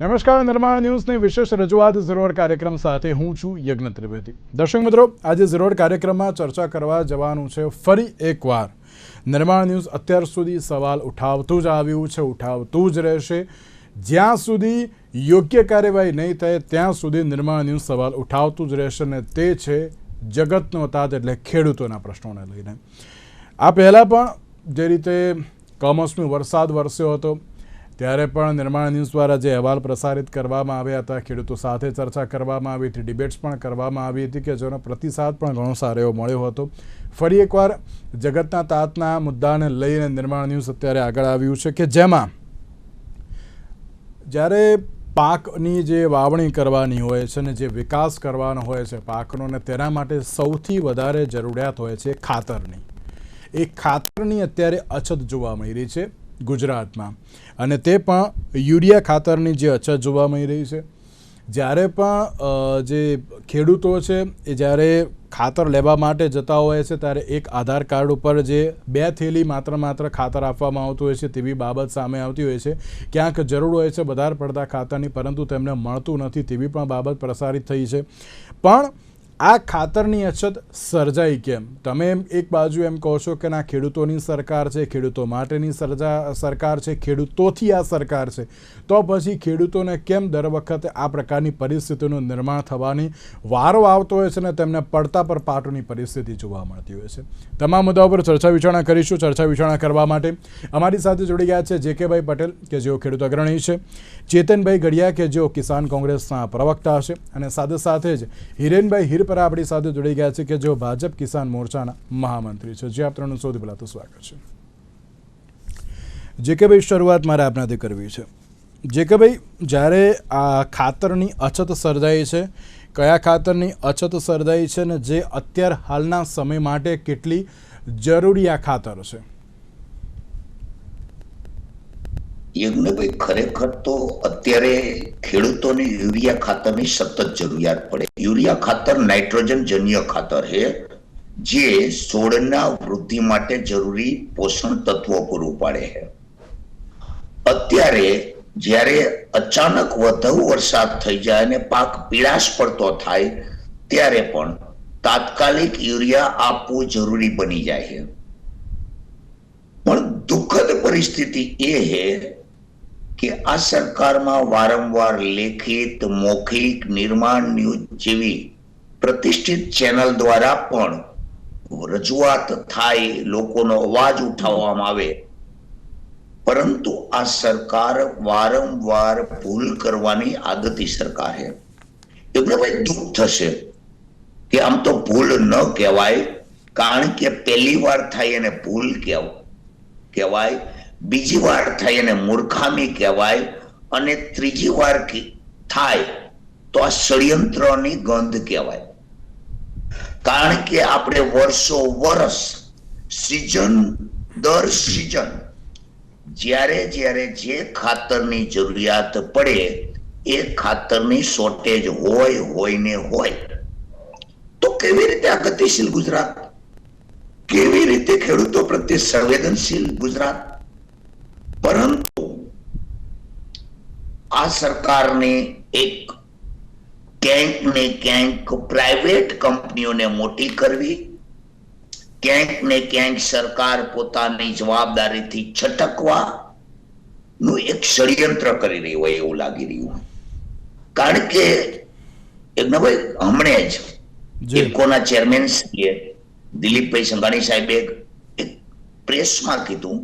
નમસ્કાર, નિર્માણ ન્યૂઝની વિશેષ રજૂઆત ઝરોડ કાર્યક્રમ સાથે હું છું યજ્ઞ ત્રિવેદી. દર્શક મિત્રો, આજે ઝરોડ કાર્યક્રમમાં ચર્ચા કરવા જવાનું છે ફરી એકવાર. નિર્માણ ન્યૂઝ અત્યાર સુધી સવાલ ઉઠાવતું જ આવ્યું છે, ઉઠાવતું જ રહેશે. જ્યાં સુધી યોગ્ય કાર્યવાહી નહીં થાય ત્યાં સુધી નિર્માણ ન્યૂઝ સવાલ ઉઠાવતું જ રહેશે, અને તે છે જગતનો તાત એટલે ખેડૂતોના પ્રશ્નોને લઈને. આ પહેલાં પણ જે રીતે કમોસમી વરસાદ વરસ્યો હતો ત્યારે પણ નિર્માણ ન્યૂઝ દ્વારા જે અહેવાલ પ્રસારિત કરવામાં આવ્યા હતા, ખેડૂતો સાથે ચર્ચા કરવામાં આવી હતી, ડિબેટ્સ પણ કરવામાં આવી હતી કે જેનો પ્રતિસાદ પણ ઘણો સારો એવો મળ્યો હતો. ફરી એકવાર જગતના તાતના મુદ્દાને લઈને નિર્માણ ન્યૂઝ અત્યારે આગળ આવ્યું છે કે જેમાં જ્યારે પાકની જે વાવણી કરવાની હોય છે ને જે વિકાસ કરવાનો હોય છે પાકનો, ને તેના માટે સૌથી વધારે જરૂરિયાત હોય છે ખાતરની. એ ખાતરની અત્યારે અછત જોવા મળી રહી છે ગુજરાતમાં, અને તે પણ યુરિયા ખાતરની જે અછત જોવા મળી રહી છે. જ્યારે પણ જે ખેડૂતો છે એ જ્યારે ખાતર લેવા માટે જતા હોય છે ત્યારે એક આધાર કાર્ડ ઉપર જે 2 થેલી માત્ર ખાતર આપવામાં આવતું હોય છે તેવી બાબત સામે આવતી હોય છે. ક્યાંક જરૂર હોય છે વધારે પડતા ખાતરની, પરંતુ તેમને મળતું નથી તેવી પણ બાબત પ્રસારિત થઈ છે. પણ આ ખાતરની અછત સર્જાઈ કેમ? તમે એક બાજુ એમ કહો છો કે ના, ખેડૂતોની સરકાર છે, ખેડૂતો માટેની સરકાર છે, ખેડૂતોથી આ સરકાર છે, તો પછી ખેડૂતોને કેમ દર વખતે આ પ્રકારની પરિસ્થિતિનું નિર્માણ થવાની વારો આવતો હોય છે ને તેમને પડતા પર પાટોની પરિસ્થિતિ જોવા મળતી હોય છે? તમામ મુદ્દાઓ પર ચર્ચા વિચારણા કરીશું. ચર્ચા વિચારણા કરવા માટે અમારી સાથે જોડી ગયા છે જેકેભાઈ પટેલ કે જેઓ ખેડૂત અગ્રણી છે, ચેતનભાઈ ગઢિયા કે જેઓ કિસાન કોંગ્રેસના પ્રવક્તા છે, અને સાથે સાથે જ હિરેનભાઈ હિરપરા આપણી સાથે જોડી ગયા છે કે જેઓ ભાજપ કિસાન મોરચાના મહામંત્રી છે. જે આપ ત્રણનું સૌથી પહેલા તો સ્વાગત છે. જેકેભાઈ, શરૂઆત મારે આપનાથી કરવી છે. જેકેભાઈ, જ્યારે આ ખાતરની અછત સર્જાઈ છે, કયા ખાતરની અછત સર્જાઈ છે ને જે અત્યાર હાલના સમય માટે કેટલી જરૂરી આ ખાતર છે? યજ્ઞભાઈ, ખરેખર તો અત્યારે ખેડૂતોને યુરિયા ખાતરની સતત જરૂરિયાત પડે. યુરિયા ખાતર નાઇટ્રોજન જન્ય ખાતર છે જે છોડના વૃદ્ધિ માટે જરૂરી પોષણ તત્વો પૂરું પાડે છે. અત્યારે જ્યારે અચાનક વધુ વરસાદ થઈ જાય અને પાક પીળાશ પડતો થાય ત્યારે પણ તાત્કાલિક યુરિયા આપવું જરૂરી બની જાય છે. પણ દુઃખદ પરિસ્થિતિ એ છે કે આ સરકારમાં વારંવાર લેખિત, મૌખિક, નિર્માણ ન્યૂઝ જેવી પ્રતિષ્ઠિત ચેનલ દ્વારા પણ રજૂઆત થાય, લોકોનો અવાજ ઉઠાવવામાં આવે, પરંતુ આ સરકાર વારંવાર ભૂલ કરવાની આદતી સરકાર છે. એટલે ભાઈ દુઃખ થશે કે આમ તો ભૂલ ન કહેવાય, કારણ કે પહેલી વાર થાય એને ભૂલ કહેવાય, બીજી વાર થાય એને મૂર્ખામી કહેવાય, અને ત્રીજી વાર થાય તો આ ષડયંત્રની ગંધ કહેવાય. કારણ કે આપણે વર્ષ સીઝન દર સીઝન જ્યારે જે ખાતરની જરૂરિયાત પડે એ ખાતરની શોર્ટેજ હોય તો કેવી રીતે આ ગતિશીલ ગુજરાત, કેવી રીતે ખેડૂતો પ્રત્યે સંવેદનશીલ ગુજરાત? પરંતુ આ સરકારને એક ક્યાંક ને ક્યાંક પ્રાઇવેટ કંપનીઓને મોટી કરવી, ક્યાંક ને ક્યાંક સરકાર પોતાની જવાબદારીથી છટકવા નું એક ષડયંત્ર કરી રહી હોય એવું લાગી રહ્યું. કારણ કે ભાઈ, હમણાં જ ઇફકોના ચેરમેન શ્રીએ દિલીપભાઈ સંઘાણી સાહેબે એક પ્રેસમાં કીધું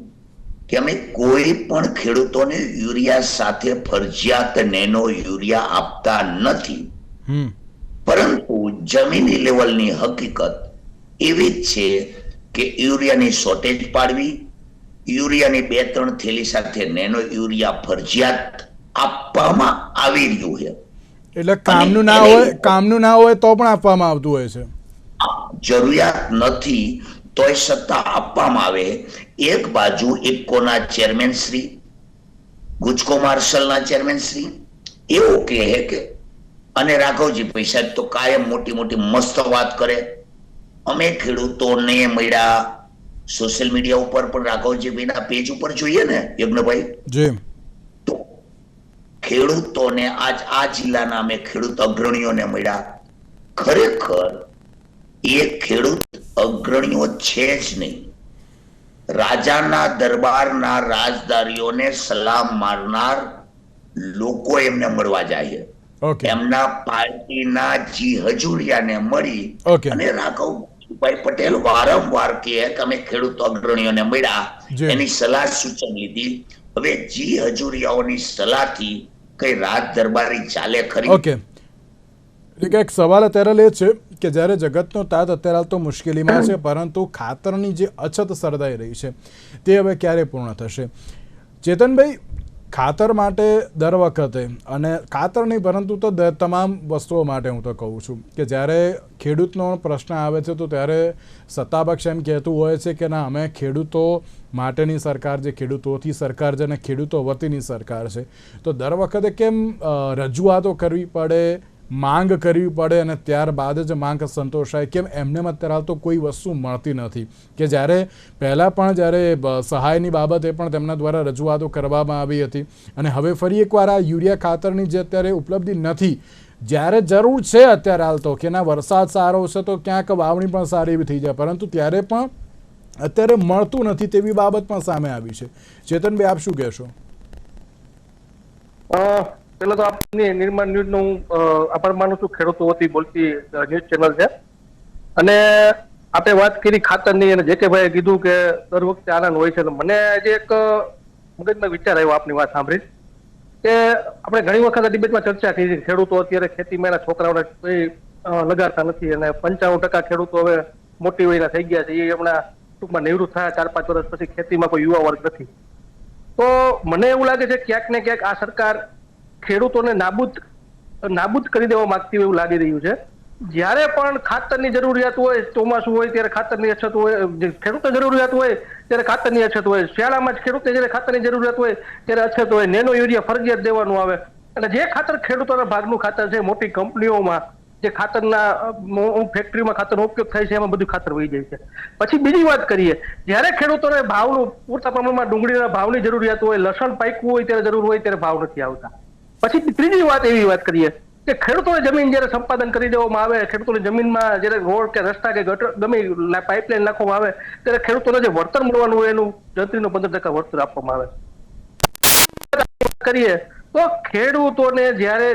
કે અમે કોઈ પણ ખેડૂતોને યુરિયા સાથે ફરજિયાત નેનો યુરિયા આપતા નથી, પરંતુ જમીની લેવલની હકીકત એવી જ છે કે યુરિયાની શોર્ટેજ પાડવી, યુરિયાની 2-3 થેલી સાથે નેનો યુરિયા ફરજિયાત આપવામાં આવી રહ્યું છે. એટલે કામનું ના હોય તો પણ આપવામાં આવતું હોય છે. જરૂરિયાત નથી તોય સત્તા આપવામાં આવે. એક બાજુ ઇફકોના ચેરમેન શ્રી, ગુજકો માર્શલના ચેરમેન શ્રી એવું કહે કે, અને રાઘવજી પૈસા તો કાયમ મોટી મસ્ત વાત કરે, અમે ખેડૂતોને મળ્યા. સોશિયલ મીડિયા ઉપર પણ રાઘવજીભાઈના પેજ ઉપર જોઈએ ને યજ્ઞભાઈ, તો ખેડૂતોને આજ આ જિલ્લાના અમે ખેડૂત અગ્રણીઓને મળ્યા, ખરેખર એ ખેડૂત અગ્રણીઓ છે જ નહીં. રાજાના દરબારના રાજદારીઓને સલામ મારનાર લોકો એમને મળવા જાય. એમના પાર્ટીના જી હજુરિયાને મળી અને રાઘવભાઈ પટેલ વારંવાર કહે કે અમે ખેડૂત અગ્રણીઓને મળ્યા, એની સલાહ સૂચન લીધી. હવે જી હજુરિયાઓની સલાહથી કઈ રાજ દરબારી ચાલે ખરી? એક સવાલ અત્યારે એ છે કે જ્યારે જગતનો તાત અત્યારે તો મુશ્કેલીમાં છે, પરંતુ ખાતરની જે અછત સર્જાઈ રહી છે તે હવે ક્યારે પૂર્ણ થશે? ચેતનભાઈ, ખાતર માટે દર વખતે, અને ખાતર નહીં પરંતુ તો તમામ વસ્તુઓ માટે હું તો કહું છું કે જ્યારે ખેડૂતનો પ્રશ્ન આવે છે તો ત્યારે સત્તાપક્ષ એમ કહેતું હોય છે કે ના, અમે ખેડૂતો માટેની સરકાર, જે ખેડૂતોથી સરકાર છે અને ખેડૂતો વતીની સરકાર છે. તો દર વખતે કેમ રજૂઆતો કરવી પડે, માંગ કરવી પડે અને ત્યારબાદ જ માંગ સંતોષાય? કેમ એમને અત્યારે તો કોઈ વસ્તુ મળતી નથી? કે જ્યારે પહેલાં પણ જ્યારે સહાયની બાબતે પણ તેમના દ્વારા રજૂઆતો કરવામાં આવી હતી, અને હવે ફરી એકવાર આ યુરિયા ખાતરની જે અત્યારે ઉપલબ્ધિ નથી, જ્યારે જરૂર છે અત્યારે હાલ તો કે ના વરસાદ સારો છે તો ક્યાંક વાવણી પણ સારી એવી થઈ જાય, પરંતુ ત્યારે પણ અત્યારે મળતું નથી તેવી બાબત પણ સામે આવી છે. ચેતનભાઈ, આપ શું કહેશો? પેલા તો આપની નિર્માણ ન્યૂઝ નું આભાર માનું છું. ખેડૂતો વતી બોલતી ન્યૂઝ ચેનલ છે. અને આપણે વાત કરી ખાતરની, અને જે કે ભાઈએ કીધું કે દર વખતે આનંદ હોય છે. મને આજે એક મગજમાં વિચાર આવ્યો આપની વાત સાંભળી કે આપણે ઘણી વખત ડિબેટમાં ચર્ચા કરી છે, ખેડૂતો અત્યારે ખેતીમાં એના છોકરાઓને કોઈ લગાડતા નથી, અને 95% ખેડૂતો હવે મોટી વયના થઈ ગયા છે. એ હમણાં ટૂંકમાં નિવૃત્ત થયા 4-5 વર્ષ પછી ખેતીમાં કોઈ યુવા વર્ગ નથી. તો મને એવું લાગે છે ક્યાંક ને ક્યાંક આ સરકાર ખેડૂતોને નાબૂદ કરી દેવા માંગતી એવું લાગી રહ્યું છે. જ્યારે પણ ખાતરની જરૂરિયાત હોય, ચોમાસું હોય ત્યારે ખાતરની અછત હોય, ખેડૂતને જરૂરિયાત હોય ત્યારે ખાતરની અછત હોય, શિયાળામાં જ ખેડૂતને જ્યારે ખાતરની જરૂરિયાત હોય ત્યારે અછત હોય, નેનો યુરિયા ફરજિયાત દેવાનું આવે. અને જે ખાતર ખેડૂતોના ભાગનું ખાતર છે, મોટી કંપનીઓમાં જે ખાતરના ફેક્ટરીમાં ખાતરનો ઉપયોગ થાય છે એમાં બધું ખાતર વહી જાય છે. પછી બીજી વાત કરીએ, જ્યારે ખેડૂતોને ભાવનું પૂરતા પ્રમાણમાં ડુંગળીના ભાવની જરૂરિયાત હોય, લસણ પાક્યું હોય ત્યારે જરૂર હોય ત્યારે ભાવ નથી આવતા. પછી ત્રીજી વાત એવી વાત કરીએ કે ખેડૂતોને જમીન જયારે સંપાદન કરી દેવામાં આવે, ખેડૂતોની જમીનમાં જયારે રોડ કે રસ્તા કે ગટર ગમે પાઇપલાઇન નાખવામાં આવે ત્યારે ખેડૂતોને જે વળતર મળવાનું હોય એનું 33% વળતર આપવામાં આવે. કરીએ તો ખેડૂતોને જ્યારે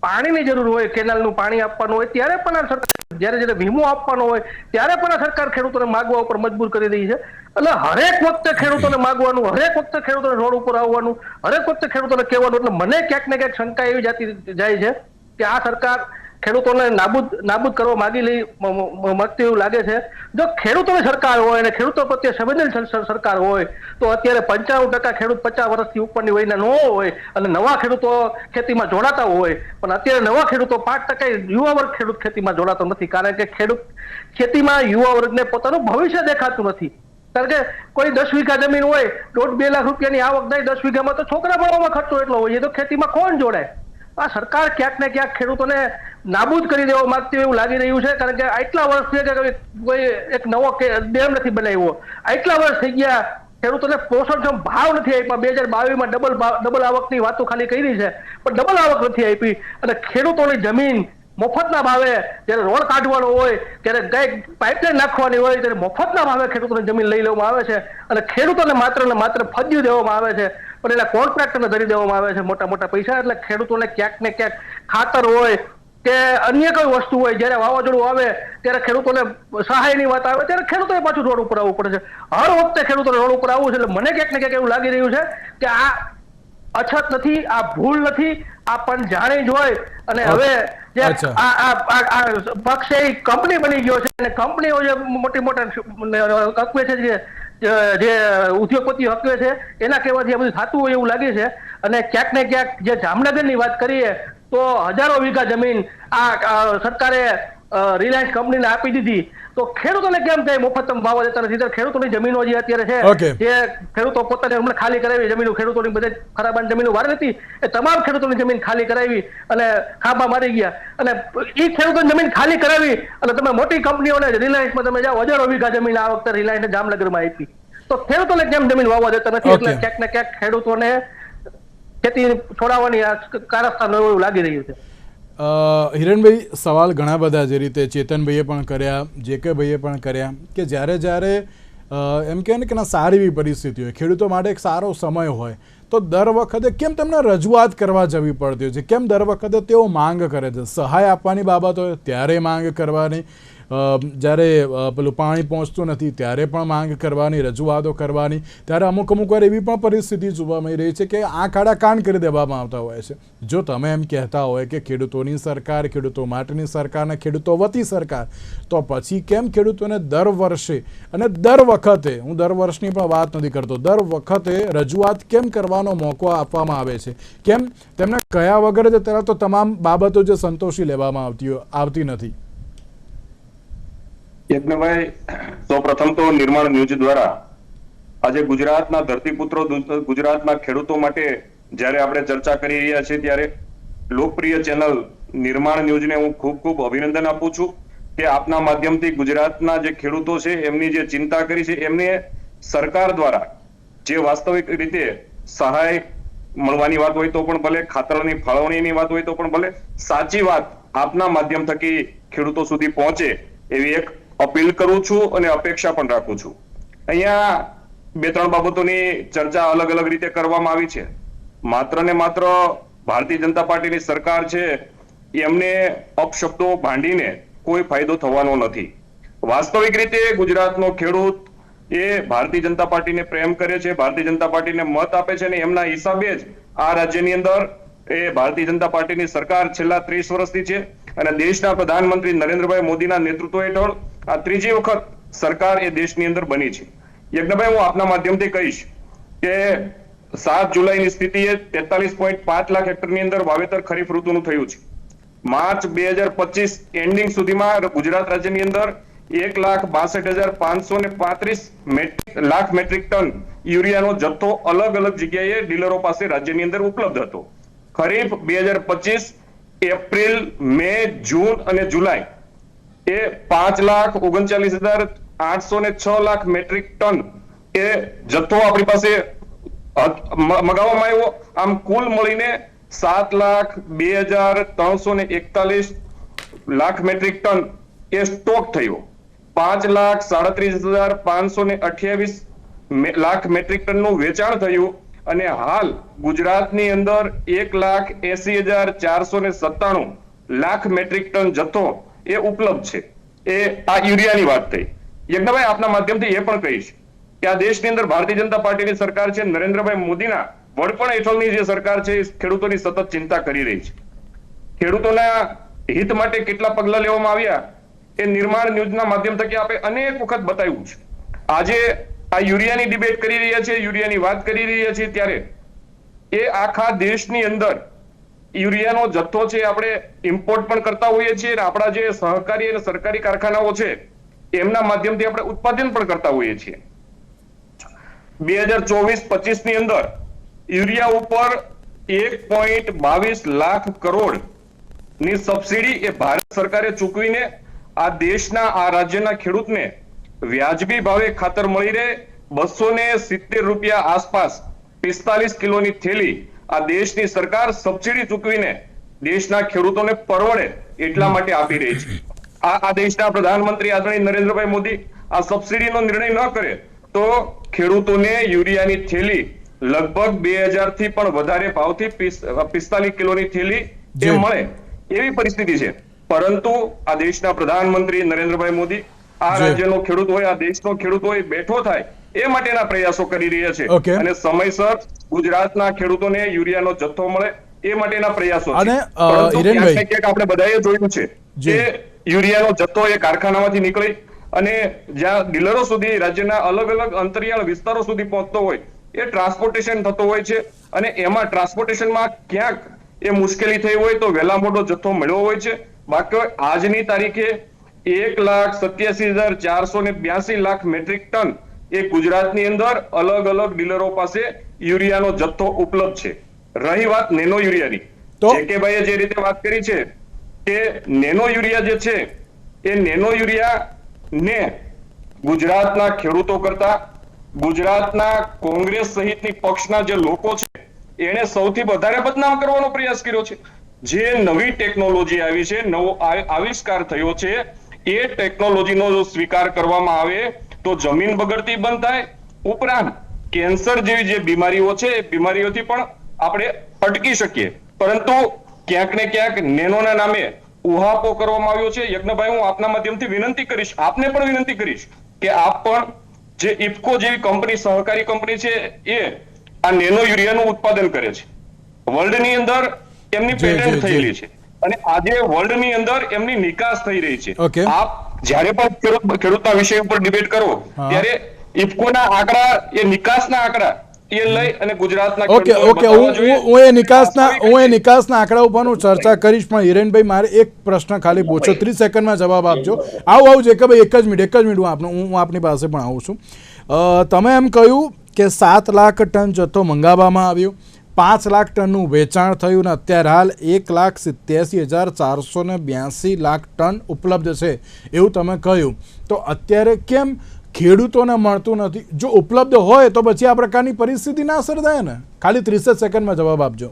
પાણીની જરૂર હોય, કેનાલનું પાણી આપવાનું હોય ત્યારે પણ આ સરકાર, જ્યારે વીમો આપવાનો હોય ત્યારે પણ આ સરકાર ખેડૂતોને માગવા ઉપર મજબૂર કરી રહી છે. એટલે હરેક વખતે ખેડૂતોને માગવાનું, હરેક વખતે ખેડૂતોને રોડ ઉપર આવવાનું, હરેક વખતે ખેડૂતોને કહેવાનું. એટલે મને ક્યાંક ને ક્યાંક શંકા એવી જાતી જાય છે કે આ સરકાર ખેડૂતોને નાબૂદ કરવા માંગતી એવું લાગે છે. જો ખેડૂતોની સરકાર હોય અને ખેડૂતો પ્રત્યે સંવેદનશીલ સરકાર હોય તો અત્યારે 95% ખેડૂત 50 વર્ષથી ઉપરની વયના ન હોય અને નવા ખેડૂતો ખેતીમાં જોડાતા હોય, પણ અત્યારે નવા ખેડૂતો 5% યુવા વર્ગ ખેડૂત ખેતીમાં જોડાતો નથી. કારણ કે ખેતીમાં યુવા વર્ગને પોતાનું ભવિષ્ય દેખાતું નથી. કારણ કે કોઈ 10 વીઘા જમીન હોય, 1.5-2 લાખ રૂપિયાની આવક થાય, 10 વીઘામાં તો છોકરા ભણવામાં ખર્ચો એટલો હોય, એ તો ખેતીમાં કોણ જોડાય? આ સરકાર ક્યાંક ને ક્યાંક ખેડૂતોને નાબૂદ કરી દેવા માંગતી એવું લાગી રહ્યું છે. કારણ કે આટલા વર્ષ છે કે કોઈ એક નવો ડેમ નથી બનાવ્યો, આટલા વર્ષ થઈ ગયા, ખેડૂતોને પોષણક્ષમ ભાવ નથી આપ્યા. 2022માં ડબલ આવકની વાતો ખાલી કરી છે, પણ ડબલ આવક નથી આપી. અને ખેડૂતોની જમીન મફતના ભાવે, જ્યારે રોડ કાઢવાનો હોય, ત્યારે કઈક પાઇપલાઇન નાખવાની હોય ત્યારે મફતના ભાવે ખેડૂતોની જમીન લઈ લેવામાં આવે છે અને ખેડૂતોને માત્ર ને માત્ર ફજ્યું દેવામાં આવે છે, પણ એના કોન્ટ્રાક્ટરને ધરી દેવામાં આવે છે મોટા પૈસા. એટલે ખેડૂતોને ક્યાંક ને ક્યાંક ખાતર હોય કે અન્ય કોઈ વસ્તુ હોય, જ્યારે વાવાઝોડું આવે ત્યારે ખેડૂતોને સહાયની વાત આવે ત્યારે ખેડૂતોને પાછું રોડ ઉપર આવવું પડે છે. હર વખતે ખેડૂતોને રોડ ઉપર આવવું છે. એટલે મને ક્યાંક ને ક્યાંક એવું લાગી રહ્યું છે કે આ અછત નથી, આ ભૂલ નથી, આ પણ જાણી જ હોય. અને હવે જે આ પક્ષ એ કંપની બની ગયો છે અને કંપનીઓ જે મોટા હકવે છે, જે ઉદ્યોગપતિઓ હકવે છે, એના કહેવાથી આ બધું થતું હોય એવું લાગે છે. અને ક્યાંક ને ક્યાંક જે જામનગરની વાત કરીએ તો હજારો વીઘા જમીન આ સરકારે રિલાયન્સ કંપનીને આપી દીધી, તો ખેડૂતોને કેમ થાય મફતમ ભાવ દેતા નથી? ખેડૂતોની જમીનો જે અત્યારે છે, જે ખેડૂતો પોતાને હમણાં ખાલી કરાવી જમીનો, ખેડૂતોની બધે ખરાબાન જમીનો વાર હતી, એ તમામ ખેડૂતોની જમીન ખાલી કરાવી અને ખાંભા મારી ગયા. અને એ ખેડૂતોની જમીન ખાલી કરાવી અને તમે મોટી કંપનીઓને રિલાયન્સમાં તમે જાઓ, હજારો વીઘા જમીન આ વખતે રિલાયન્સને જામનગરમાં આપી, તો ખેડૂતોને કેમ જમીન વાવવા દેતા નથી? એટલે ક્યાંક ને ક્યાંક ખેડૂતોને ખેતી છોડાવવાની આ કારસ્તાન એવું લાગી રહ્યું છે. હિરણભાઈ, સવાલ ઘણા બધા જે રીતે ચેતનભાઈએ પણ કર્યા, જેકેભાઈએ પણ કર્યા કે જ્યારે એમ કહે ને કે સારી એવી પરિસ્થિતિ હોય, ખેડૂતો માટે એક સારો સમય હોય, તો દર વખતે કેમ તેમને રજૂઆત કરવા જવી પડતી હોય છે? કેમ દર વખતે તેઓ માંગ કરે છે? સહાય આપવાની બાબત હોય ત્યારે માંગ કરવાની, જ્યારે પેલું પાણી પહોંચતું નથી ત્યારે પણ માંગ કરવાની, રજૂઆતો કરવાની, ત્યારે અમુક વાર એવી પણ પરિસ્થિતિ જોવા મળી રહી છે કે આંખ આડા કાન કરી દેવામાં આવતા હોય છે. જો તમે એમ કહેતા હોય કે ખેડૂતોની સરકાર, ખેડૂતો માટેની સરકાર અને ખેડૂતો વતી સરકાર, તો પછી કેમ ખેડૂતોને દર વર્ષે અને દર વખતે, હું દર વર્ષની પણ વાત નથી કરતો, દર વખતે રજૂઆત કેમ કરવાનો મોકો આપવામાં આવે છે? કેમ તેમને કયા વગર જ ત્યારે તો તમામ બાબતો જે સંતોષી લેવામાં આવતી નથી? યજ્ઞભાઈ, સૌપ્રથમ તો નિર્માણ ન્યૂઝ દ્વારા આજે ગુજરાતના ધરતીપુત્રો, ગુજરાતના ખેડૂતો માટે જ્યારે આપણે ચર્ચા કરી રહ્યા છીએ, ત્યારે લોકપ્રિય ચેનલ નિર્માણ ન્યૂઝને હું ખૂબ ખૂબ અભિનંદન આપું છું કે આપના માધ્યમથી ગુજરાતના જે ખેડૂતો છે એમની જે ચિંતા કરી છે, એમને સરકાર દ્વારા જે વાસ્તવિક રીતે સહાય મળવાની વાત હોય તો પણ ભલે, ખાતરની ફાળવણીની વાત હોય તો પણ ભલે, સાચી વાત આપના માધ્યમ થકી ખેડૂતો સુધી પહોંચે એવી એક અપીલ કરું છું અને અપેક્ષા પણ રાખું છું. અહીંયા 2-3 બાબતોની ચર્ચા અલગ અલગ રીતે કરવામાં આવી છે. માત્ર ને માત્ર ભારતીય જનતા પાર્ટીની સરકાર છે એમને અપશબ્દો ભાંડીને કોઈ ફાયદો થવાનો નથી. વાસ્તવિક રીતે ગુજરાતનો ખેડૂત એ ભારતીય જનતા પાર્ટીને પ્રેમ કરે છે, ભારતીય જનતા પાર્ટીને મત આપે છે, અને એમના હિસાબે જ આ રાજ્યની અંદર એ ભારતીય જનતા પાર્ટીની સરકાર છેલ્લા 30 વર્ષથી છે અને દેશના પ્રધાનમંત્રી નરેન્દ્રભાઈ મોદીના નેતૃત્વ હેઠળ આ ત્રીજી વખત સરકાર એ દેશની અંદર બની છે. યજ્ઞભાઈ, હું આપના માધ્યમથી કહીશ કે 7 જુલાઈની સ્થિતિએ 43.5 લાખ હેક્ટરની અંદર વાવેતર ખરીફ ઋતુનું થયું છે. માર્ચ 2025 એન્ડિંગ સુધીમાં ગુજરાત રાજ્યની અંદર 1,62,535 લાખ મેટ્રિક ટન યુરિયાનો જથ્થો અલગ અલગ જગ્યાએ ડીલરો પાસે રાજ્યની અંદર ઉપલબ્ધ હતો. ખરીફ 2025 એપ્રિલ, મે, જૂન અને જુલાઈ એ 5,39,806 લાખ મેટ્રિક ટન એ જથ્થો આપણી પાસે મગાવવામાં આવ્યો. આમ કુલ મળીને 7,02,341 લાખ મેટ્રિક ટન એ સ્ટોક થયો. 5,37,528 લાખ મેટ્રિક ટનનું વેચાણ થયું અને હાલ ગુજરાતની અંદર 1,80,497 લાખ મેટ્રિક ટન જથ્થો એ ઉપલબ્ધ છે. એ આ યુરિયાની વાત થઈ. યજ્ઞભાઈ, આપના માધ્યમથી એ પણ કહીશ કે આ દેશની અંદર ભારતીય જનતા પાર્ટીની સરકાર છે, નરેન્દ્રભાઈ મોદીના વડપણ હેઠળની જે સરકાર છે એ ખેડૂતોની સતત ચિંતા કરી રહી છે. ખેડૂતોના હિત માટે કેટલા પગલા લેવામાં આવ્યા એ નિર્માણ ન્યૂઝના માધ્યમ થકી આપણે અનેક વખત બતાવ્યું છે. આજે આ યુરિયાની ડિબેટ કરી રહ્યા છે, યુરિયાની વાત કરી રહ્યા છીએ, ત્યારે એ આખા દેશની અંદર યુરિયાનો જથ્થો છે આપણે ઇમ્પોર્ટ પણ કરતા હોઈએ છીએ અને આપણા જે સહકારી અને સરકારી કારખાનાઓ છે એમના માધ્યમથી આપણે ઉત્પાદન પણ કરતા હોઈએ છીએ. 2024-25 ની અંદર યુરિયા ઉપર 1.22 લાખ કરોડ ની સબસિડી એ ભારત સરકારે ચૂકવીને આ દેશના, આ રાજ્યના ખેડૂતને વ્યાજબી ભાવે ખાતર મળી રહે 270 રૂપિયા આસપાસ 45 કિલોની થેલી આ દેશની સરકાર સબસિડી ચૂકવીને દેશના ખેડૂતોને પરવડે એટલા માટે આપી રહી છે. આ દેશના પ્રધાનમંત્રી આદરણીય નરેન્દ્રભાઈ મોદી આ સબસિડીનો નિર્ણય ન કરે તો ખેડૂતોને યુરિયાની થેલી લગભગ 2000 થી પણ વધારે ભાવથી 45 કિલોની થેલી એ મળે એવી પરિસ્થિતિ છે. પરંતુ આ દેશના પ્રધાનમંત્રી નરેન્દ્રભાઈ મોદી આ રાજ્યનો ખેડૂત હોય, આ દેશનો ખેડૂત હોય બેઠો થાય એ માટેના પ્રયાસો કરી રહ્યા છે અને સમયસર ગુજરાતના ખેડૂતોને યુરિયાનો જથ્થો મળે એ માટેના પ્રયાસો છે. આપણે બધાએ જોયું છે કે યુરિયાનો જથ્થો એ કારખાનામાંથી નીકળી અને જ્યાં ડીલરો સુધી, રાજ્યના અલગ અલગ અંતરિયાળ વિસ્તારો સુધી પહોંચતો હોય એ ટ્રાન્સપોર્ટેશન થતો હોય છે અને એમાં ટ્રાન્સપોર્ટેશનમાં ક્યાંક એ મુશ્કેલી થઈ હોય તો વહેલા મોટો જથ્થો મળ્યો હોય છે. બાકી આજની તારીખે 1,87,482 લાખ મેટ્રિક ટન એ ગુજરાતની અંદર અલગ અલગ ડીલરો પાસે યુરિયાનો જથ્થો ઉપલબ્ધ છે. રહી વાત નેનો યુરિયાની, જેકેભાઈએ જે રીતે વાત કરી છે કે નેનો યુરિયા જે છે એ નેનો યુરિયા ને ગુજરાતના ખેડૂતો કરતા ગુજરાતના કોંગ્રેસ સહિતની પક્ષના જે લોકો છે એણે સૌથી વધારે બદનામ કરવાનો પ્રયાસ કર્યો છે. જે નવી ટેકનોલોજી આવી છે, નવો આવિષ્કાર થયો છે, એ ટેકનોલોજીનો જો સ્વીકાર કરવામાં આવે તો જમીન બગડતી બંધ થાય, ઉપરાંત કેન્સર જેવી જે બીમારીઓ છે એ બીમારીઓથી પણ આપણે અટકી શકીએ. પરંતુ ક્યાંક ને ક્યાંક નેનોના નામે ઉહાપો કરવામાં આવ્યો છે. યજ્ઞભાઈ, હું આપના માધ્યમથી વિનંતી કરીશ, આપને પણ વિનંતી કરીશ કે આપ પણ જે ઇફકો જેવી કંપની, સહકારી કંપની છે, એ આ નેનો યુરિયાનું ઉત્પાદન કરે છે. વર્લ્ડની અંદર એમની પેટન્ટ થયેલી છે અને આજે વર્લ્ડની અંદર એમની નિકાસ થઈ રહી છે. આપ જ્યારે પણ ખેડૂતના વિષય ઉપર ડિબેટ કરો ત્યારે ઇફકોના આંકડા, એ નિકાસના આંકડા એ લઈ અને ગુજરાતના હું એ નિકાસના આંકડા ઉપર ચર્ચા કરીશ, પણ હિરેનભાઈ મારે એક પ્રશ્ન ખાલી પૂછો, 30 સેકન્ડમાં જવાબ આપજો. આવું જેકબભાઈ, એક જ મિનિટ હું આપની પાસે પણ આવું છું. તમે એમ કહ્યું કે 7 લાખ ટન જથ્થો મંગાવવામાં આવ્યો, 5 લાખ ટનનું વેચાણ થયું ને અત્યારે હાલ 1,87,482 લાખ ટન ઉપલબ્ધ છે એવું તમે કહ્યું. તો અત્યારે કેમ ખેડૂતોને મળતું નથી? જો ઉપલબ્ધ હોય તો પછી આ પ્રકારની પરિસ્થિતિ ના સર્જાય ને? ખાલી 30 સેકન્ડમાં જવાબ આપજો.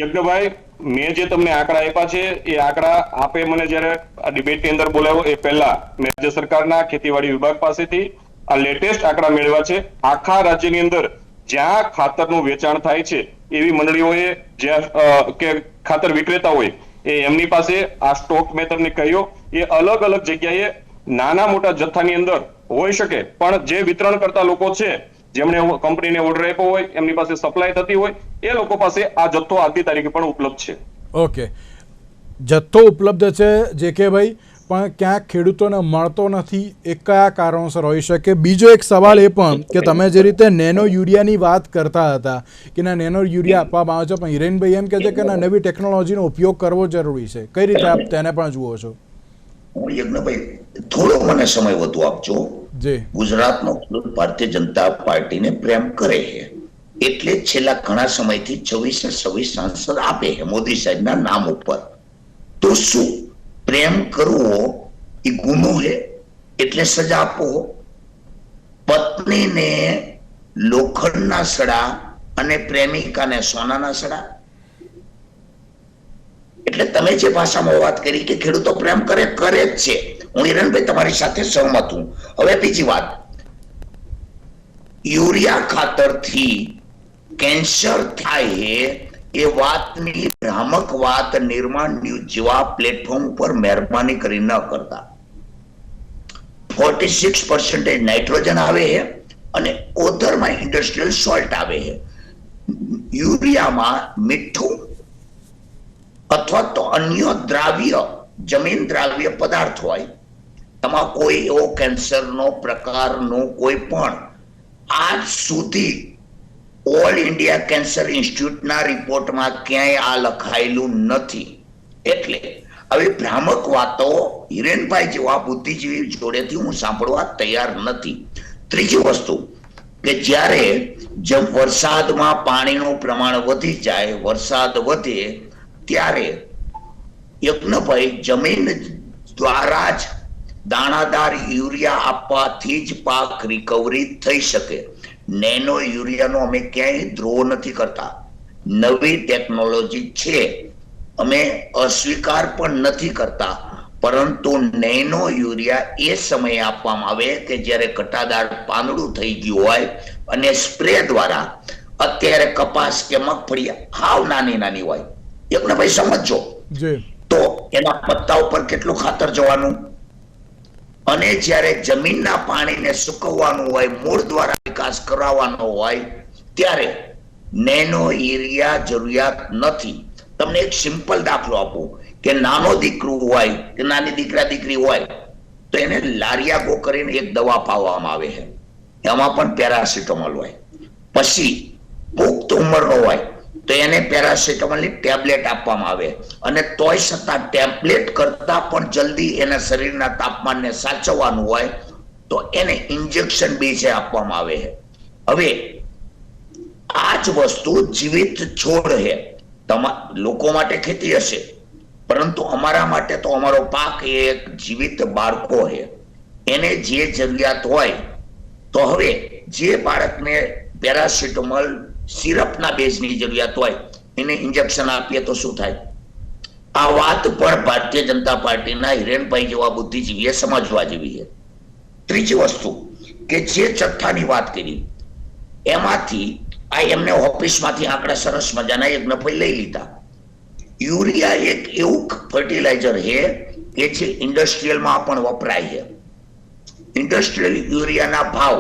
યજ્ઞભાઈ, મેં જે તમને આંકડા આપ્યા છે એ આંકડા આપે મને જયારે આ ડિબેટની અંદર બોલાવ્યો એ પહેલા મેં રાજ્ય સરકારના ખેતીવાડી વિભાગ પાસેથી આ લેટેસ્ટ આંકડા મેળવ્યા છે. આખા રાજ્યની અંદર જ્યાં ખાતરનું વેચાણ થાય છે એવી મંડળીઓએ, જ્યાં કે ખાતર વિક્રેતા હોય એ એમની પાસે આ સ્ટોક મેં તમને કહ્યો એ અલગ અલગ જગ્યાએ નાના મોટા જથ્થાની અંદર હોઈ શકે, પણ જે વિતરણ કરતા લોકો છે, જેમણે કંપનીને ઓર્ડર આપ્યો હોય, એમની પાસે સપ્લાય થતી હોય, એ લોકો પાસે આ જથ્થો આજની તારીખે પણ ઉપલબ્ધ છે. ઓકે, જથ્થો ઉપલબ્ધ છે જે કે ભાઈ, પણ ક્યાંક ખેડૂતોને મળતો નથી, એ કયા કારણોસર હોઈ શકે? બીજો એક સવાલ એ પણ કે તમે જે રીતે નેનો યુરિયાની વાત કરતા હતા કે ના નેનો યુરિયા આપવામાં આવે છે, પણ હિરેનભાઈ એમ કહે છે કે ના નવી ટેકનોલોજીનો ઉપયોગ કરવો જરૂરી છે. કઈ રીતે આપ તેને પણ જુઓ છો? યજ્ઞભાઈ, થોડો મને સમય વધુ આપજો. ગુજરાતનો ભારતીય જનતા પાર્ટીને પ્રેમ કરે છે એટલે છેલ્લા ઘણા સમયથી 26 સાંસદ આપે છે મોદી સાહેબના નામ ઉપર. તો શું પ્રેમ કરવો એ ગુનો છે એટલે સજા આપો? પત્નીને લોખંડના સડા અને પ્રેમિકાને સોનાના સડા? એટલે તમે જે ભાષામાં વાત કરી કે ખેડૂતો પ્રેમ કરે જ છે, હું હિરણભાઈ તમારી સાથે સહમત હું. હવે બીજી વાત, યુરિયા ખાતરથી કેન્સર થાય એ વાતની ભ્રામક વાત નિર્માણ ન્યૂઝ જેવા પ્લેટફોર્મ પર મહેરબાની કરી ન કરતા. 46% નાઇટ્રોજન આવે છે અને ઓધરમાં ઇન્ડસ્ટ્રીયલ સોલ્ટ આવે છે. યુરિયામાં મીઠું અથવા તો અન્ય દ્રાવ્ય, જમીન દ્રાવ્ય પદાર્થ હોય. એમાં કોઈ એવો કેન્સરનો પ્રકારનો કોઈ પણ આજ સુધી ઓલ ઇન્ડિયા કેન્સર ઇન્સ્ટિટ્યૂટના રિપોર્ટમાં ક્યાંય આ લખાયેલું નથી. એટલે આવી ભ્રામક વાતો હિરેનભાઈ જેવા બુદ્ધિજીવી જોડેથી હું સાંભળવા તૈયાર નથી. ત્રીજી વસ્તુ કે જ્યારે વરસાદમાં પાણીનું પ્રમાણ વધી જાય, વરસાદ વધે, ત્યારે યજ્ઞભાઈ જમીન દ્વારા જ દાણાદાર યુરિયા આપવાથી જ પાક રિકવરી થઈ શકે. નેનો યુરિયાનો અમે ક્યાંય દ્રોહ નથી કરતા. નવી ટેકનોલોજી છે, અમે અસ્વીકાર પણ નથી કરતા, પરંતુ નેનો યુરિયા એ સમયે આપવામાં આવે કે જ્યારે ઘટાદાર પાંદડું થઈ ગયું હોય અને સ્પ્રે દ્વારા, અત્યારે કપાસ કે મગફળી હાવ નાની નાની હોય, યજ્ઞભાઈ સમજો, તો એના પત્તા ઉપર કેટલું ખાતર જવાનું, અને જ્યારે જમીનના પાણીને સુકવવાનું હોય, મૂળ દ્વારા વિકાસ કરાવવાનો હોય, ત્યારે નેનો યુરિયા જરૂરિયાત નથી. તમને એક સિમ્પલ દાખલો આપું કે નાનો દીકરો હોય કે નાની દીકરી હોય તો એને લારિયાગો કરીને એક દવા પાવામાં આવે છે, એમાં પણ પેરાસિટામોલ હોય. પછી પુખ્ત ઉંમરનો હોય તો એને પેરાસિટામોલની ટેબ્લેટ આપવામાં આવે, અને તોય છતાં ટેબ્લેટ કરતા પણ જલ્દી એના શરીરના તાપમાનને સાચવવાનું હોય તો એને ઇન્જેક્શન બી છે આપવામાં આવે છે. હવે આ જ વસ્તુ જીવિત છોડ છે. લોકો માટે ખેતી હશે, પરંતુ અમારા માટે તો અમારો પાક એક જીવિત બાળકો છે, એને જે જરૂરિયાત હોય. તો હવે જે બાળકને પેરાસિટામોલ સિરપના બેઝની જરૂરિયાત હોય એને ઇન્જેક્શન આપીએ તો શું થાય? આ વાત પણ ભારતીય જનતા પાર્ટીના હિરેનભાઈ જેવા બુદ્ધિજીવીએ સમજવા જેવી છે. ત્રીજી વસ્તુ કે જે જથ્થાની વાત કરી એમાંથી આ એમને ઓફિસમાંથી આંકડા સરસ મજાના યજ્ઞભાઈ લઈ લીધા. યુરિયા એક એવું ફર્ટિલાઇઝર છે કે જે ઇન્ડસ્ટ્રીયલમાં પણ વપરાય છે. ઇન્ડસ્ટ્રીયલ યુરિયાના ભાવ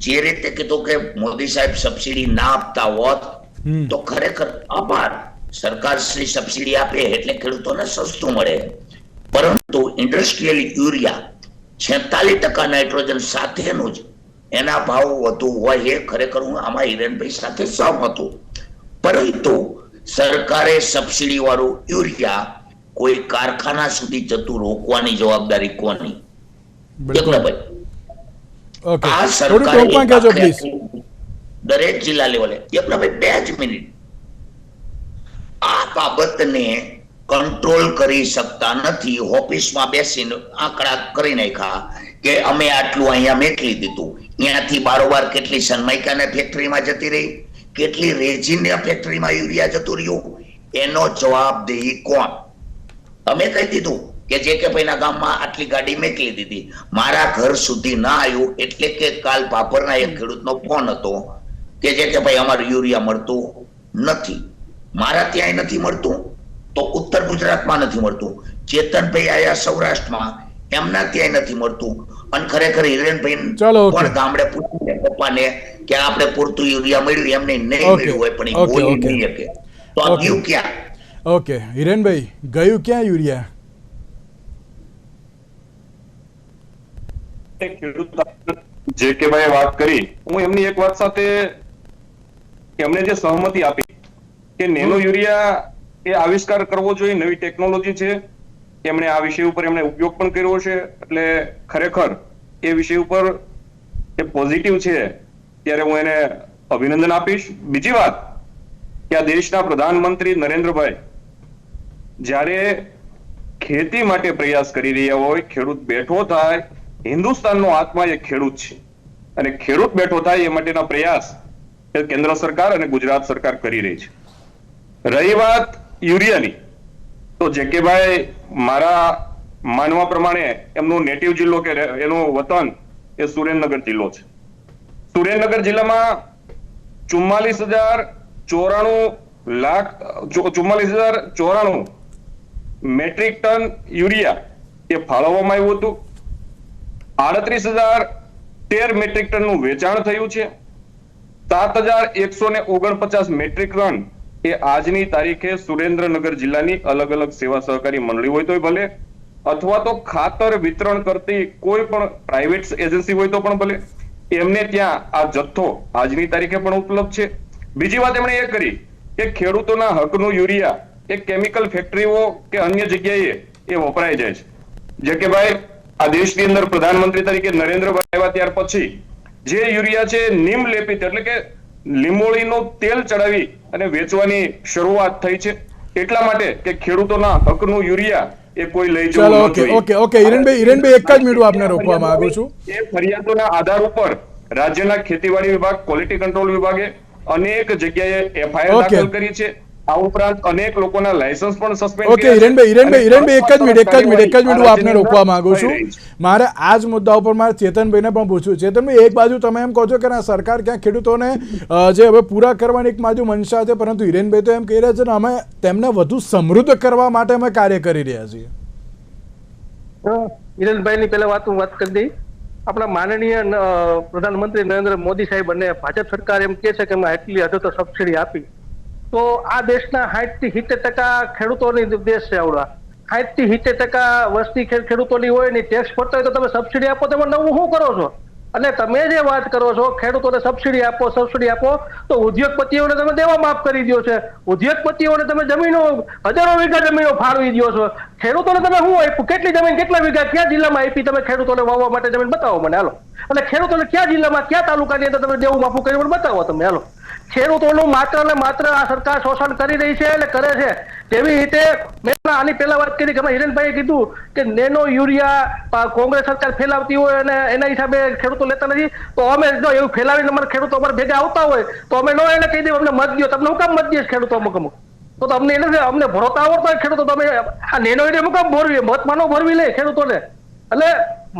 જે રીતે કીધું કે મોદી સાહેબ સબસિડી ના આપતા હોત તો ખરેખર આભાર, સરકાર શ્રી સબસિડી આપે એટલે ખેડૂતોને સસ્તું મળે. પરંતુ ઇન્ડસ્ટ્રીયલ યુરિયા 46% નાઇટ્રોજન સાથેનું જ એના ભાવ વધુ હોય એ ખરેખર હું આમાં હિરેનભાઈ સાથે સહમત છું. પરંતુ સરકારે સબસિડી વાળું યુરિયા કોઈ કારખાના સુધી જતું રોકવાની જવાબદારી કોની? આ સરકારે દરેક જિલ્લા લેવલે યજ્ઞભાઈ 2 જ મિનિટ આ બાબતને કંટ્રોલ કરી શકતા નથી. ઓફિસમાં બેસીને આંકડા કરી નાખ્યા કે અમે આટલું અહીંયા મેકલી દીધું, અહીંયાથી બારોબાર કેટલી સનમાઇકાને ફેક્ટરીમાં જતી રહી, કેટલી રેજીનની ફેક્ટરીમાં યુરિયા જતું રહ્યું, એનો જવાબદેહી કોણ? અમે કહી દીધું કે જે કે ભાઈના ગામમાં આટલી ગાડી મેકલી દીધી, મારા ઘર સુધી ના આવ્યું એટલે કે કાલ ભાભરના એક ખેડૂતનો ફોન હતો કે જે કે ભાઈ અમારું યુરિયા મળતું નથી, મારા ત્યાંય નથી મળતું તો ઉત્તર ગુજરાતમાં નથી મળતું, ચેતનભાઈ આયા સૌરાષ્ટ્રમાં એમના ત્યાંય નથી મળતું. અને ખરેખર હિરેનભાઈ પણ ગામડે પૂછ્યું પપ્પાને કે આપણે પૂરતું યુરિયા મળ્યું, એમને નહીં મળ્યું હોય પણ એ બોલી નહીં શકે. તો આ ગયું ક્યાં? ઓકે હિરેનભાઈ, ગયું ક્યાં યુરિયા? જે કે ભાઈ વાત કરી, હું એમની એક વાત સાથે એમને જે સહમતિ આપી કે નેનો યુરિયા એ આવિષ્કાર કરવો જોઈએ, નવી ટેકનોલોજી છે, એમણે આ વિષય ઉપર એમણે ઉપયોગ પણ કર્યો છે, એટલે ખરેખર એ વિષય ઉપર એ પોઝિટિવ છે ત્યારે હું એને અભિનંદન આપીશ. બીજી વાત કે આ દેશના પ્રધાનમંત્રી નરેન્દ્રભાઈ જ્યારે ખેતી માટે પ્રયાસ કરી રહ્યા હોય, ખેડૂત બેઠો થાય, હિન્દુસ્તાનનો આત્મા એ ખેડૂત છે અને ખેડૂત બેઠો થાય એ માટેના પ્રયાસ કેન્દ્ર સરકાર અને ગુજરાત સરકાર કરી રહી છે. રહી વાત યુરિયાની, તો જેકેભાઈ મારા માનવા પ્રમાણે એમનો નેટિવ જિલ્લો કે એનું વતન એ સુરેન્દ્રનગર જિલ્લો છે. સુરેન્દ્રનગર જિલ્લામાં 44,094 મેટ્રિક ટન યુરિયા એ ફાળવવામાં આવ્યું હતું. 38,013 મેટ્રિક ટનનું વેચાણ થયું છે. 7,149 મેટ્રિક ટન એ આજની તારીખે સુરેન્દ્રનગર જિલ્લાની અલગ અલગ સેવા સહકારી મંડળી હોય તોય ભલે, અથવા તો ખાતર વિતરણ કરતી કોઈ પણ પ્રાઇવેટ એજન્સી હોય તો પણ ભલે, એમને ત્યાં આ જથ્થો આજની તારીખે પણ ઉપલબ્ધ છે. બીજી વાત એમણે એ કરી કે ખેડૂતોના હકનું યુરિયા એ કેમિકલ ફેક્ટરીઓ કે અન્ય જગ્યાએ એ વપરાઈ જાય છે. જે કે ભાઈ આ દેશની અંદર પ્રધાનમંત્રી તરીકે નરેન્દ્રભાઈ આવ્યા ત્યાર પછી જે યુરિયા છે નિમ લેપિત એટલે કે લીંબોળીનું તેલ ચડાવી અને વેચવાની શરૂઆત થઈ છે. એટલા માટે કે ખેડૂતોના હકનું યુરિયા એ કોઈ લઈ જવું ન જોઈએ. ઓકે હિરેનભાઈ એક જ મિનિટ આપને રોકવા માંગુ છું. એ ફરિયાદોના આધાર ઉપર રાજ્યના ખેતીવાડી વિભાગ, ક્વોલિટી કંટ્રોલ વિભાગે અનેક જગ્યાએ એફઆઈઆર દાખલ કરી છે. આ ઉપરાંત અનેક લોકોના લાયસન્સ પણ સસ્પેન્ડ ઓકે હિરેનભાઈ એક જ મિનિટ હું આપને રોકવા માંગુ છું. મારે આ જ મુદ્દા ઉપર મારે ચેતનભાઈને પણ પૂછવું. ચેતનભાઈ, એક બાજુ તમે એમ કહો છો કે સરકાર ક્યાં ખેડૂતોને જે હવે પૂરા કરવાની એક બાજુ મનસા છે, પરંતુ હિરેનભાઈ તો એમ કહી રહ્યા છે ને અમે તેમને વધુ સમૃદ્ધ કરવા માટે અમે કાર્ય કરી રહ્યા છીએ. હિરેનભાઈની પહેલા વાત કરી દઈ. આપણા માનનીય પ્રધાનમંત્રી નરેન્દ્ર મોદી સાહેબ અને ભાજપ સરકાર એમ કે છે કે અમે આટલી હદે તો સબસિડી આપી, તો આ દેશના 60 થી 70% ખેડૂતોની દેશ છે. આવડા 60 થી 70% વસ્તી ખેડૂતોની હોય ને ટેક્સ ભરતા હોય તો તમે સબસિડી આપો, તમે નવું શું કરો છો? અને તમે જે વાત કરો છો ખેડૂતોને સબસિડી આપો તો ઉદ્યોગપતિઓને તમે દેવા માફ કરી દો છો. ઉદ્યોગપતિઓને તમે જમીનો હજારો વીઘા જમીનો ફાળવી દો છો. ખેડૂતોને તમે શું આપ્યું? કેટલી જમીન, કેટલા વીઘા, કયા જિલ્લામાં આપી તમે ખેડૂતોને વાવવા માટે જમીન? બતાવો મને, હાલો. અને ખેડૂતોને કયા જિલ્લામાં, કયા તાલુકાની અંદર તમે દેવું માફું કર્યું બતાવો તમે, હાલો. ખેડૂતોનું માત્ર ને માત્ર આ સરકાર શોષણ કરી રહી છે એટલે કરે છે. જેવી રીતે મેં આની પહેલા વાત કરી કે હિરેનભાઈએ કીધું કે નેનો યુરિયા કોંગ્રેસ સરકાર ફેલાવતી હોય અને એના હિસાબે ખેડૂતો લેતા નથી, તો અમે જો એવું ફેલાવીને અમારા ખેડૂતો અમારે ભેગા આવતા હોય તો અમે નો એને કહી દઈએ અમને મત દો. તમને હું કામ મત દઈશ ખેડૂતો અમુક તો તમને એને અમને ભરોતા આવડતો હોય ખેડૂતો તમે આ નેનો યુરિયા હું કામ ભરવી મતમાં નો ભરવી લે ખેડૂતોને. એટલે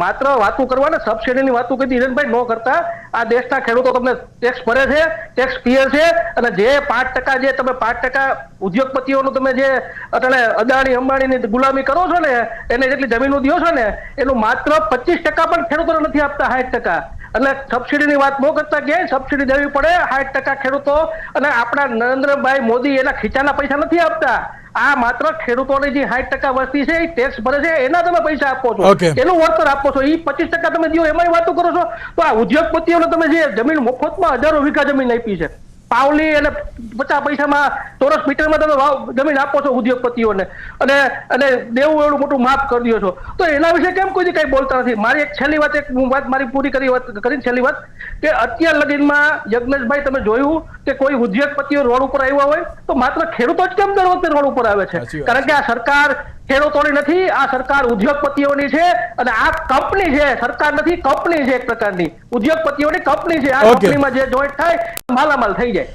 માત્ર વાતું કરવા ને સબસિડીની વાતું કરી હિરેનભાઈ ન કરતા આ દેશના ખેડૂતો તમને ટેક્સ ભરે છે, ટેક્સ પીએ છે, અને જે 5% જે તમે 5% ઉદ્યોગપતિઓનું તમે જે અત્યારે અદાણી અંબાણીની ગુલામી કરો છો ને એને જેટલી જમીનો દો છો ને એનું માત્ર 25% પણ ખેડૂતોને નથી આપતા 60%. એટલે સબસિડીની વાત ન કરતા કે સબસિડી દેવી પડે 60% ખેડૂતો, અને આપણા નરેન્દ્રભાઈ મોદી એના ખીચાના પૈસા નથી આપતા. આ માત્ર ખેડૂતોની જે 60% વસ્તી છે એ ટેક્સ ભરે છે એના તમે પૈસા આપો છો, એનું વળતર આપો છો. એ 25% તમે દો એમાંય વાતો કરો છો. તો આ ઉદ્યોગપતિઓને તમે જે જમીન મફતમાં 1000 વીઘા જમીન આપી છે પાવલી અને 50 પૈસામાં ચોરસ મીટરમાં તમે જમીન આપો છો ઉદ્યોગપતિઓને, અને દેવું એવડું મોટું માફ કરી દો છો, તો એના વિશે કેમ કોઈ કઈ બોલતા નથી? મારી એક છેલ્લી વાત હું વાત મારી પૂરી કરી છેલ્લી વાત કે અત્યાર લગીનમાં યજ્ઞેશભાઈ તમે જોયું કે કોઈ ઉદ્યોગપતિઓ રોડ ઉપર આવ્યા હોય તો માત્ર ખેડૂતો જ કેમ દર વખતે રોડ ઉપર આવે છે? કારણ કે આ સરકાર ખેડૂતોની નથી, આ સરકાર ઉદ્યોગપતિઓની છે, અને આ કંપની છે, સરકાર નથી કંપની છે, એક પ્રકારની ઉદ્યોગપતિઓની કંપની છે. આ કંપનીમાં જે જોઈન્ટ થાય માલામાલ થઈ જાય.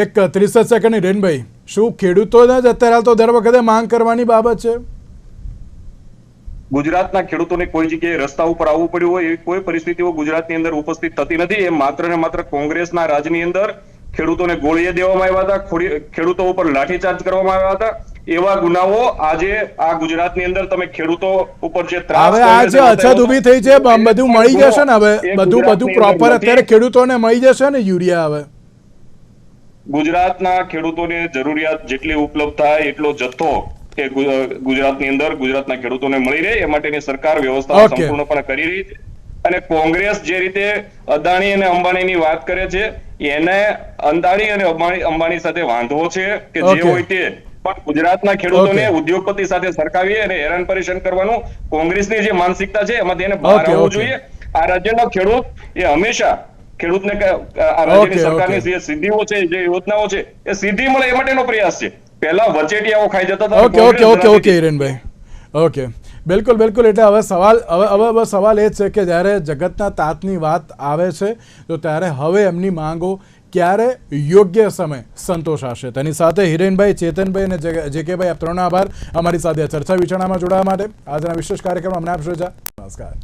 એક 30 સેકન્ડ હિરેનભાઈ, શું ખેડૂતોને જ અત્યારે તો દર વખતે માંગ કરવાની બાબત છે? ગુજરાતના ખેડૂતોને કોઈ જગ્યાએ રસ્તા ઉપર આવવું પડ્યું હોય એવી કોઈ પરિસ્થિતિઓ ગુજરાતની અંદર ઉપસ્થિત થતી નથી. એ માત્ર ને માત્ર કોંગ્રેસના રાજની અંદર ખેડૂતોને ગોળીએ દેવામાં આવ્યા હતા, ખેડૂતો ઉપર લાઠીચાર્જ કરવામાં આવ્યા હતા. એવા ગુનાઓ આજે આ ગુજરાતની અંદર તમે ખેડૂતો ઉપર જે ત્રાસ હવે આ જે અછત ઊભી થઈ છે બધું મળી જશે ને, હવે બધું પ્રોપર અત્યારે ખેડૂતોને મળી જશે ને યુરિયા? હવે ગુજરાતના ખેડૂતોને જરૂરિયાત જેટલી ઉપલબ્ધ થાય એટલો જથ્થો એ ગુજરાતની અંદર ગુજરાતના ખેડૂતોને મળી રહે એ માટેની સરકાર વ્યવસ્થા સંપૂર્ણપણે કરી રહી છે. અને કોંગ્રેસ જે રીતે અદાણી અને અંબાણીની વાત કરે છે એને અદાણી અને અંબાણી સાથે વાંધો છે કે જે હોય તે, પણ ગુજરાતના ખેડૂતોને ઉદ્યોગપતિ સાથે સરખાવી અને હેરાન પરેશાન કરવાનું કોંગ્રેસની જે માનસિકતા છે એમાંથી એને બહાર આવવું જોઈએ. આ રાજ્યનો ખેડૂત એ હંમેશા ખેડૂતને આ રાજ્યની સરકારની જે સિદ્ધિઓ છે, જે યોજનાઓ છે એ સિદ્ધિ મળે એ માટેનો પ્રયાસ છે. પહેલા વચેટિયાઓ ખાઈ જતા હતા. ઓકે હિરેનભાઈ, ઓકે, બિલકુલ બિલકુલ. એટલે હવે સવાલ એ છે કે જ્યારે જગતના તાતની વાત આવે છે તો ત્યારે હવે એમની માંગો ક્યારે યોગ્ય સમય સંતોષાશે? તેની સાથે હિરેનભાઈ, ચેતનભાઈ અને જેકેભાઈ, આપ ત્રણનો આભાર અમારી સાથે ચર્ચા વિચારણામાં જોડાવા માટે. આજના વિશેષ કાર્યક્રમ અમને આપશો. નમસ્કાર.